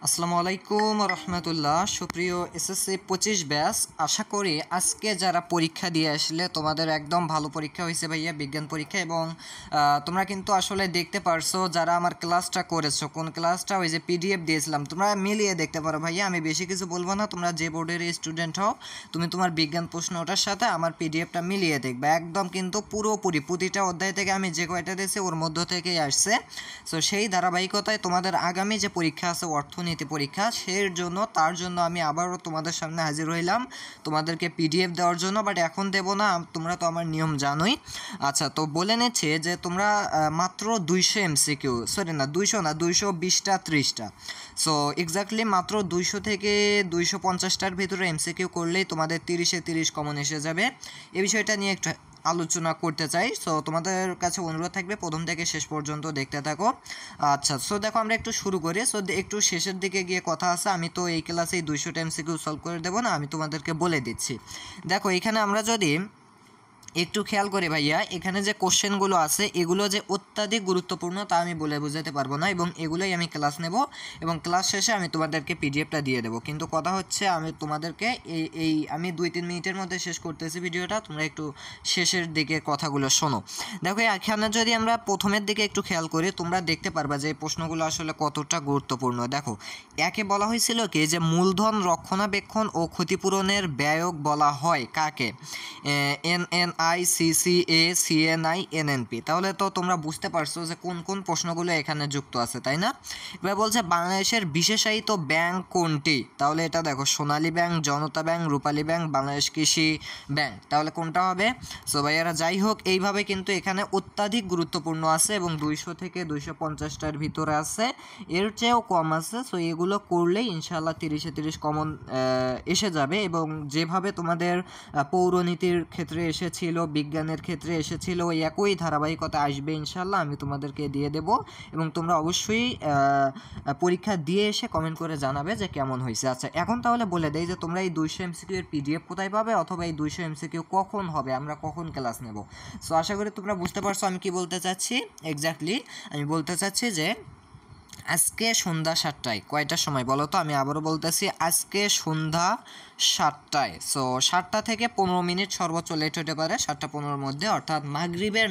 আসসালামু আলাইকুম রহমতুল্লাহ। সুপ্রিয় এসএসসি 25 ব্যাচ, আশা করি আজকে যারা পরীক্ষা দিয়ে আসলে তোমাদের একদম ভালো পরীক্ষা হয়েছে ভাইয়া, বিজ্ঞান পরীক্ষা। এবং তোমরা কিন্তু আসলে দেখতে পারছো যারা আমার ক্লাসটা করেছো, কোন ক্লাসটা, ওই যে পিডিএফ দিয়েছিলাম, তোমরা মিলিয়ে দেখতে পারো ভাইয়া। আমি বেশি কিছু বলবো না, তোমরা যে বোর্ডের স্টুডেন্ট হও তুমি তোমার বিজ্ঞান প্রশ্নটার সাথে আমার পিডিএফটা মিলিয়ে দেখবে। একদম কিন্তু পুরোপুরি প্রতিটা অধ্যায় থেকে আমি যে কয়টা দিয়েছি ওর মধ্য থেকেই আসছে। সো সেই ধারাবাহিকতায় তোমাদের আগামী যে পরীক্ষা আছে অর্থনীতি পরীক্ষা, তার জন্য আমি আবারও তোমাদের সামনে হাজির হইলাম তোমাদেরকে পিডিএফ দেওয়ার জন্য। বাট এখন দেবো না, তোমরা তো আমার নিয়ম জানোই। আচ্ছা, তো বলে নিচ্ছে যে তোমরা মাত্র 200 এমসিকিউ, সরি না 200 না, 220টা 30টা, সো এক্স্যাক্টলি মাত্র 200 থেকে 250টার ভিতরে এমসিকিউ করলেই তোমাদের 30-এ 30 কমন এসে যাবে। এই বিষয়টা নিয়ে একটু আলোচনা করতে চাই। সো তোমাদের কাছে অনুরোধ থাকবে প্রথম থেকে শেষ পর্যন্ত দেখতে থাকো। আচ্ছা, সো দেখো আমরা একটু শুরু করি। সো একটু শেষের দিকে গিয়ে কথা আছে, আমি তো এই ক্লাসেই 200টা এমসিকিউ সলভ করে দেবো না, আমি তোমাদেরকে বলে দিচ্ছি। দেখো এখানে আমরা যদি একটু খেয়াল করি ভাইয়া, এখানে যে কোশ্চেনগুলো আছে এগুলো যে অত্যাধিক গুরুত্বপূর্ণ তা আমি বলে বোঝাতে পারবো না, এবং এগুলোই আমি ক্লাস নেব এবং ক্লাস শেষে আমি তোমাদেরকে পিডিএফটা দিয়ে দেবো। কিন্তু কথা হচ্ছে আমি তোমাদেরকে আমি 2-3 মিনিটের মধ্যে শেষ করতেছি ভিডিওটা, তোমরা একটু শেষের দিকে কথাগুলো শোনো। দেখো এখানে যদি আমরা প্রথমের দিকে একটু খেয়াল করি, তোমরা দেখতে পারবা যে এই প্রশ্নগুলো আসলে কতটা গুরুত্বপূর্ণ। দেখো একে বলা হয়েছিল কি, যে মূলধন রক্ষণাবেক্ষণ ও ক্ষতিপূরণের ব্যয়ক বলা হয় কাকে? NNI, CCA, CNI, NNP। তাহলে তো তোমরা বুঝতে পারছো যে কোন কোন প্রশ্নগুলো এখানে যুক্ত আছে, তাই না? এবার বলছে বাংলাদেশের বিশেষায়িত ব্যাংক কোনটি? তাহলে এটা দেখো, সোনালী ব্যাংক, জনতা ব্যাংক, রূপালী ব্যাংক, বাংলাদেশ কৃষি ব্যাংক। তাহলে কোনটা হবে? সো ভাইয়ারা যাই হোক, এইভাবে কিন্তু এখানে অত্যাধিক গুরুত্বপূর্ণ আছে এবং 200 থেকে 250টার ভিতরে আছে, এর চেয়েও কম আছে। সো এগুলো করলেই ইনশাল্লাহ 30-এ 30 কমন এসে যাবে। এবং যেভাবে তোমাদের পৌরনীতির ক্ষেত্রে এসেছিল, বিজ্ঞানের ক্ষেত্রে এসেছিল, ওই একই ধারাবাহিকতা আসবে ইনশাল্লাহ, আমি তোমাদেরকে দিয়ে দেব। এবং তোমরা অবশ্যই পরীক্ষা দিয়ে এসে কমেন্ট করে জানাবে যে কেমন হয়েছে। আচ্ছা, এখন তাহলে বলে দেই যে তোমরা এই 200 এমসিকিউ এর পিডিএফ কোথায় পাবে, অথবা এই 200 এমসিকিউ কখন হবে, আমরা কখন ক্লাস নেব। সো আশা করি তোমরা বুঝতে পারছো আমি কি বলতে চাচ্ছি। এক্স্যাক্টলি আমি বলতে চাচ্ছি যে আজকে সন্ধ্যা 7টায়, কয়টার সময় বলো তো? আমি আবারও বলতেছি, আজকে সন্ধ্যা 7টায়। সো 7টা থেকে 15 মিনিট সর্বোচ্চ লেট হতে পারে, 7টা 15-র মধ্যে, অর্থাৎ মাগরিবের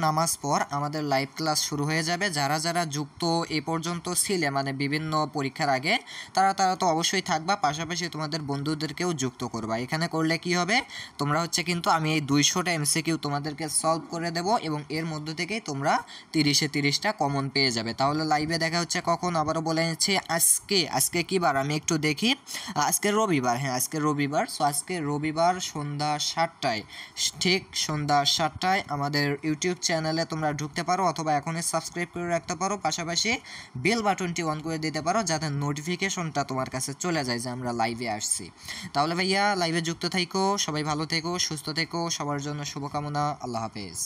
নামাজ পর আমাদের লাইভ ক্লাস শুরু হয়ে যাবে। যারা যারা যুক্ত এ পর্যন্ত ছিলে, মানে বিভিন্ন পরীক্ষার আগে, তারা তো অবশ্যই থাকবা, পাশাপাশি তোমাদের বন্ধুদেরকেও যুক্ত করবা। এখানে করলে কি হবে, তোমরা হচ্ছে কিন্তু আমি এই 200টা এমসিকিউ তোমাদেরকে সলভ করে দেব এবং এর মধ্য থেকেই তোমরা 30-এ 30টা কমন পেয়ে যাবে। তাহলে লাইভে দেখা হচ্ছে কখন, আবারও বলে নিচ্ছি, আজকে কি বার আমি একটু দেখি, আজকে রবিবার। হ্যাঁ, আজকে রবিবার। সো আজকে রবিবার সন্ধ্যা 7টায়, ঠিক সন্ধ্যা 7টায় আমাদের ইউটিউব চ্যানেলে তোমরা ঢুকতে পারো, অথবা এখনই সাবস্ক্রাইব করে রাখতে পারো, পাশাপাশি বেল বাটনটি অন করে দিতে পারো যাতে নোটিফিকেশনটা তোমার কাছে চলে যায় যে আমরা লাইভে আসছি। তাহলে ভাইয়া লাইভে যুক্ত থাকো, সবাই ভালো থেকো, সুস্থ থেকো, সবার জন্য শুভকামনা। আল্লাহ হাফেজ।